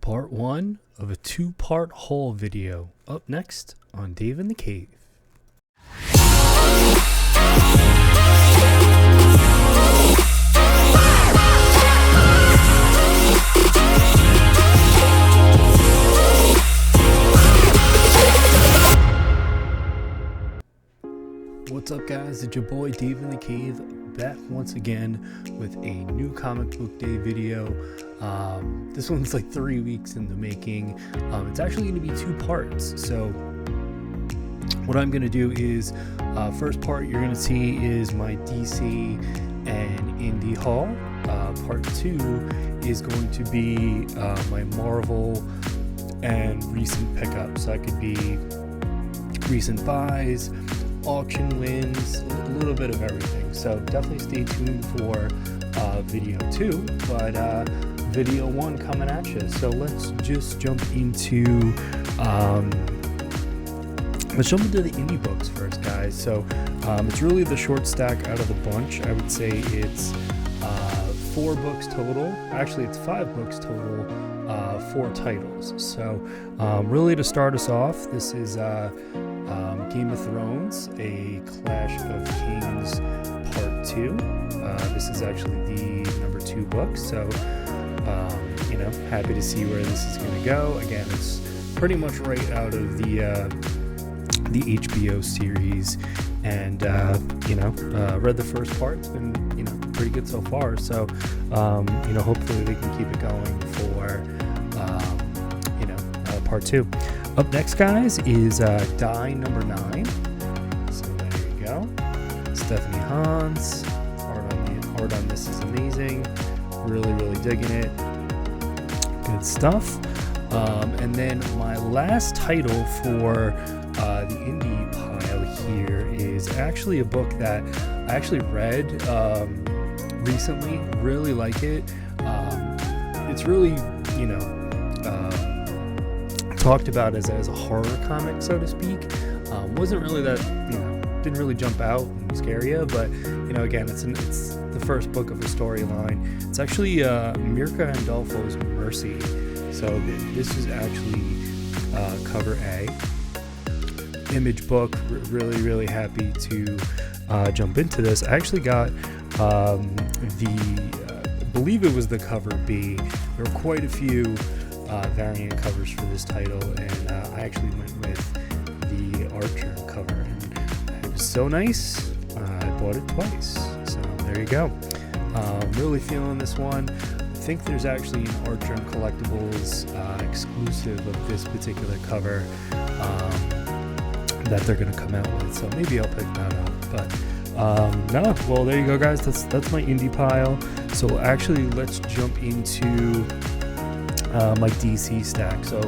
part one of a two-part haul video up next on Dave in the Cave. What's up, guys? It's your boy Dave in the Cave, back once again with a new comic book day video. This one's like 3 weeks in the making. It's actually going to be two parts. So what I'm going to do is, first part you're going to see is my DC and indie haul. Part two is going to be my Marvel and recent pickups. So that could be recent buys, auction wins, a little bit of everything. So definitely stay tuned for video 2, but video 1 coming at you. So let's just jump into the indie books first, guys. So it's really the short stack out of the bunch. I would say it's 4 books total. Actually, it's 5 books total, 4 titles. So really, to start us off, this is Game of Thrones, A Clash of Kings Part 2. This is actually the number 2 book, so happy to see where this is going to go. Again, it's pretty much right out of the HBO series, and read the first part. It's been pretty good so far, so hopefully they can keep it going for part 2. Up next, guys, is Die number 9. So there you go. Stephanie Hans. Art on this is amazing. Really digging it. Good stuff. And then my last title for the indie pile here is actually a book that I actually read recently. Really like it. It's really, talked about as a horror comic, so to speak. Wasn't really that, didn't really jump out and scare you, but again, it's the first book of a storyline. It's actually Mirka Andolfo's Mercy. So this is actually cover A. Image book. Really happy to jump into this. I actually got I believe it was the cover B. There were quite a few variant covers for this title, and I actually went with the Archer cover, and it was so nice. I bought it twice, so there you go. Really feeling this one. I think there's actually an Archer and Collectibles exclusive of this particular cover that they're going to come out with, so maybe I'll pick that up. But well, there you go, guys. That's my indie pile. So actually, let's jump into my DC stack. So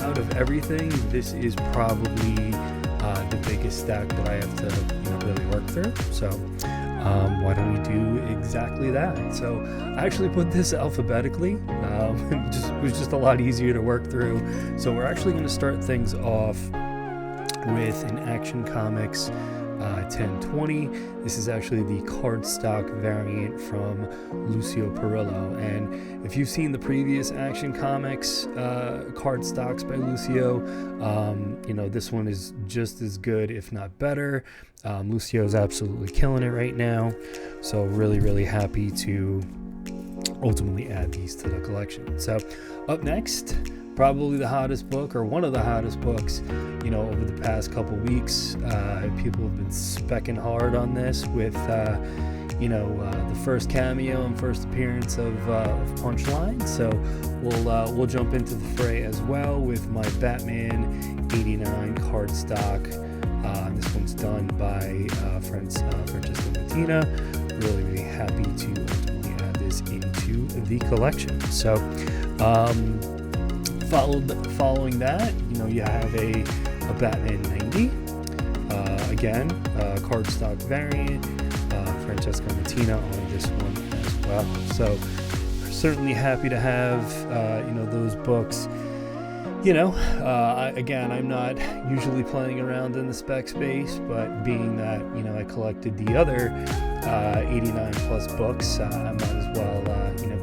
out of everything, this is probably the biggest stack that I have to really work through. So why don't we do exactly that? So I actually put this alphabetically. It was just a lot easier to work through. So we're actually going to start things off with an Action Comics 1020. This is actually the cardstock variant from Lucio Perillo, and if you've seen the previous Action Comics cardstocks by Lucio, this one is just as good, if not better. Lucio's absolutely killing it right now, so really happy to ultimately add these to the collection. So up next, probably the hottest book, or one of the hottest books, over the past couple weeks. People have been specking hard on this with, the first cameo and first appearance of Punchline. So we'll jump into the fray as well with my Batman 89 cardstock. This one's done by Francesco Mattina. Really happy to ultimately add this into the collection. So following that, you have a Batman 90, again, cardstock variant, Francesco Mattina on this one as well. So certainly happy to have those books. Again, I'm not usually playing around in the spec space, but being that I collected the other 89 plus books, I might as well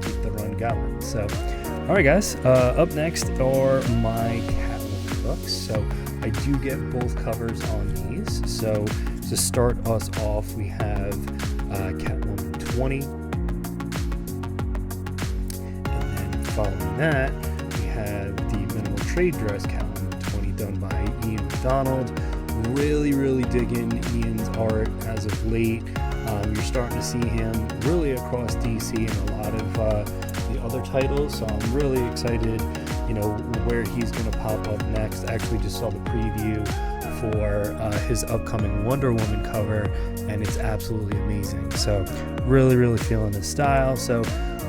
keep the run going. So All right, guys. Up next are my Catwoman books. So I do get both covers on these. So to start us off, we have Catwoman 20. And then following that, we have the minimal trade dress Catwoman 20 done by Ian McDonald. Really digging Ian's art as of late. You're starting to see him really across DC and a lot of the other titles, so I'm really excited, you know, where he's going to pop up next. I actually just saw the preview for his upcoming Wonder Woman cover, and it's absolutely amazing. So really feeling his style. So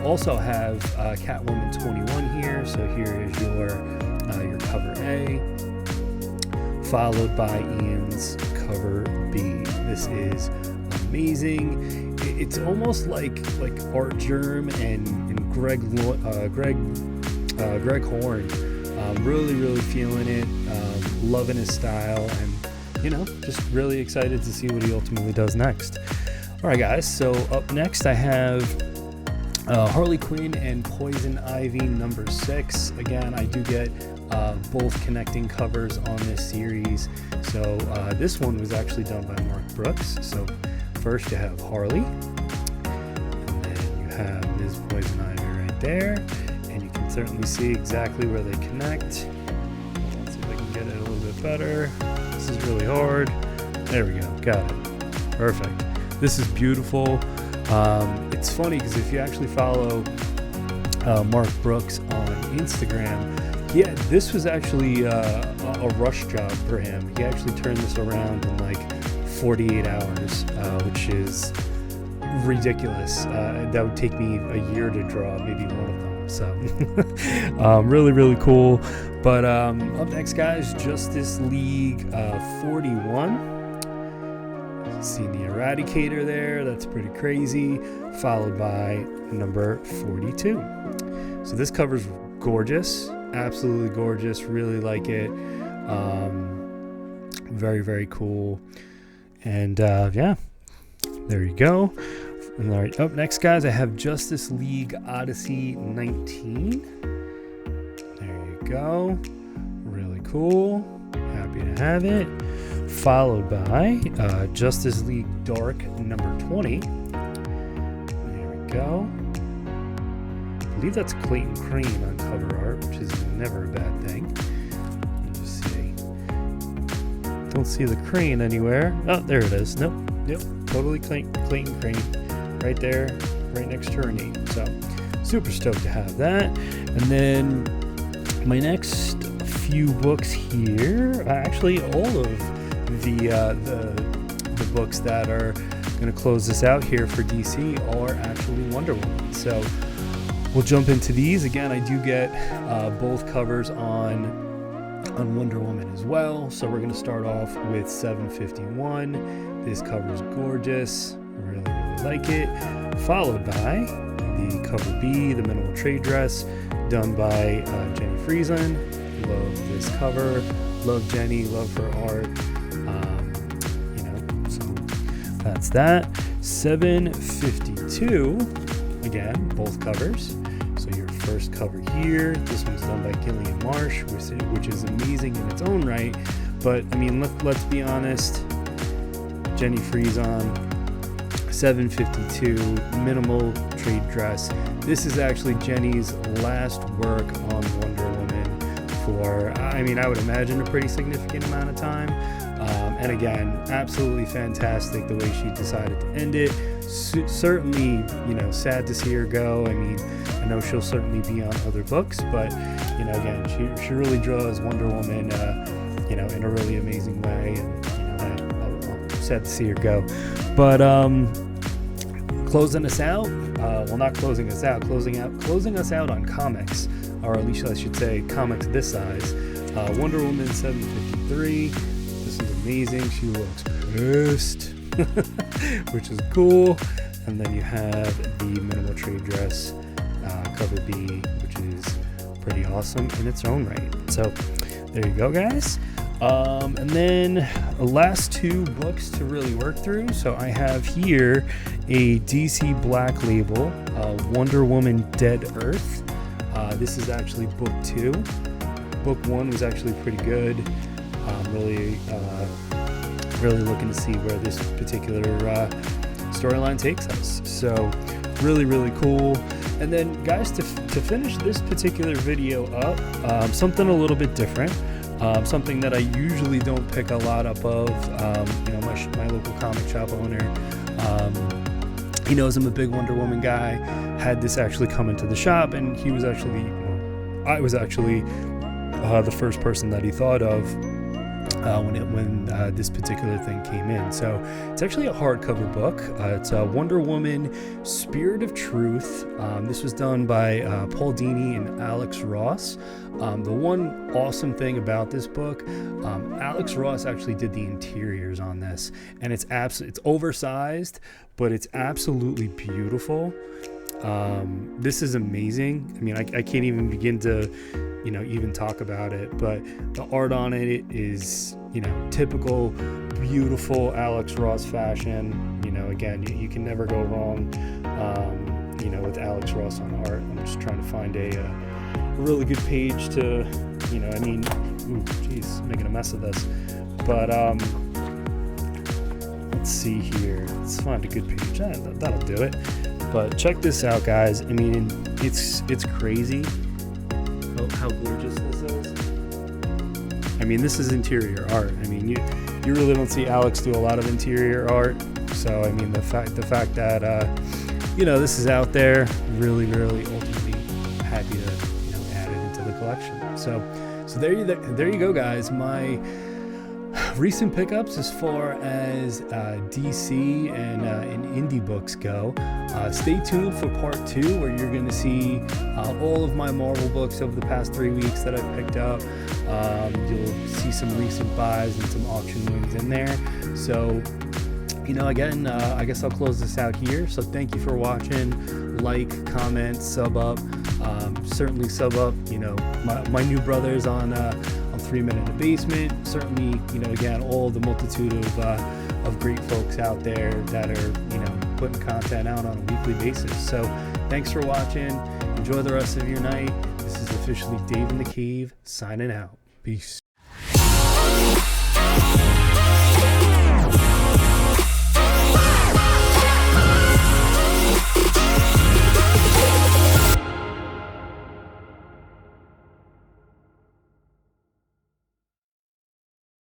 also have Catwoman 21 here. So here is your cover A, followed by Ian's cover B. This is amazing. It's almost like Art Germ and Greg Horn. Really feeling it. Loving his style, and you know, just really excited to see what he ultimately does next. All right, guys. So up next, I have Harley Quinn and Poison Ivy number 6. Again, I do get both connecting covers on this series. So this one was actually done by Mark Brooks. So first you have Harley, and then you have Ms. Poison Ivy right there, and you can certainly see exactly where they connect. Let's see if I can get it a little bit better. This is really hard. There we go, got it. Perfect. This is beautiful. It's funny because if you actually follow Mark Brooks on Instagram, yeah, this was actually a rush job for him. He actually turned this around in like 48 hours, which is ridiculous. That would take me a year to draw maybe one of them. So really cool. But up next, guys, Justice League 41. See the Eradicator there. That's pretty crazy. Followed by number 42. So this cover's gorgeous. Absolutely gorgeous. Really like it. Very cool. And yeah, there you go. And all right, up next, guys, I have Justice League Odyssey 19. There you go. Really cool. Happy to have it. Followed by Justice League Dark number 20. There we go. I believe that's Clayton Crane on cover art, which is never a bad thing. Let me just see. Don't see the crane anywhere. Oh, there it is. Nope. Yep. Totally Clayton Crane. Right there. Right next to her name. So, super stoked to have that. And then my next few books here, actually all of the books that are going to close this out here for DC are actually Wonder Woman. So we'll jump into these. Again, I do get both covers on Wonder Woman as well. So we're going to start off with 751. This cover is gorgeous. Really like it. Followed by the cover B, the minimal trade dress, done by Jenny Friesen. Love this cover. Love Jenny. Love her art. So that's that. 752. Again, both covers. So your first cover here, this one's done by Gillian Marsh, which is amazing in its own right. But I mean, let's be honest. Jenny Friesen, 752, minimal trade dress. This is actually Jenny's last work on Wonder Woman for, I mean, I would imagine a pretty significant amount of time. And again, absolutely fantastic the way she decided to end it. Certainly, sad to see her go. I mean, I know she'll certainly be on other books, but again, she really draws Wonder Woman, in a really amazing way. And I'm sad to see her go. But closing us out. Not closing us out. Closing us out on comics, or at least I should say comics this size. Wonder Woman 753. This is amazing. She looks pissed, which is cool. And then you have the minimal trade dress cover B, which is pretty awesome in its own right. So there you go, guys. And then the last two books to really work through. So I have here a DC Black Label, Wonder Woman Dead Earth. This is actually book 2. Book 1 was actually pretty good. Really looking to see where this particular storyline takes us. So really cool. And then guys, to finish this particular video up, something a little bit different, something that I usually don't pick a lot up of. You know, my local comic shop owner, he knows I'm a big Wonder Woman guy, had this actually come into the shop, and he was actually, I was actually the first person that he thought of when this particular thing came in. So it's actually a hardcover book. It's Wonder Woman Spirit of Truth. This was done by Paul Dini and Alex Ross. The one awesome thing about this book, Alex Ross actually did the interiors on this, and it's oversized, but it's absolutely beautiful. This is amazing. I mean, I can't even begin to, you know, even talk about it, but the art on it is, you know, typical beautiful Alex Ross fashion. You know, again, you can never go wrong, you know, with Alex Ross on art. I'm just trying to find a really good page to, you know, I mean, ooh, geez, making a mess of this, but let's see here. Let's find a good page. That'll do it. But check this out, guys. I mean, it's crazy how gorgeous this is. I mean, this is interior art. I mean, you really don't see Alex do a lot of interior art. So I mean, the fact that you know, this is out there, really ultimately happy to, you know, add it into the collection. So there you go, guys. My recent pickups as far as DC and indie books go. Stay tuned for part 2, where you're going to see all of my Marvel books over the past 3 weeks that I've picked up. You'll see some recent buys and some auction wins in there. So, you know, again, I guess I'll close this out here. So thank you for watching. Like, comment, sub up. Certainly sub up, you know, my new brothers on 3 Men in the Basement. Certainly, you know, again, all the multitude of great folks out there that are, you know, putting content out on a weekly basis. So thanks for watching. Enjoy the rest of your night. This is officially Dave in the Cave signing out. Peace.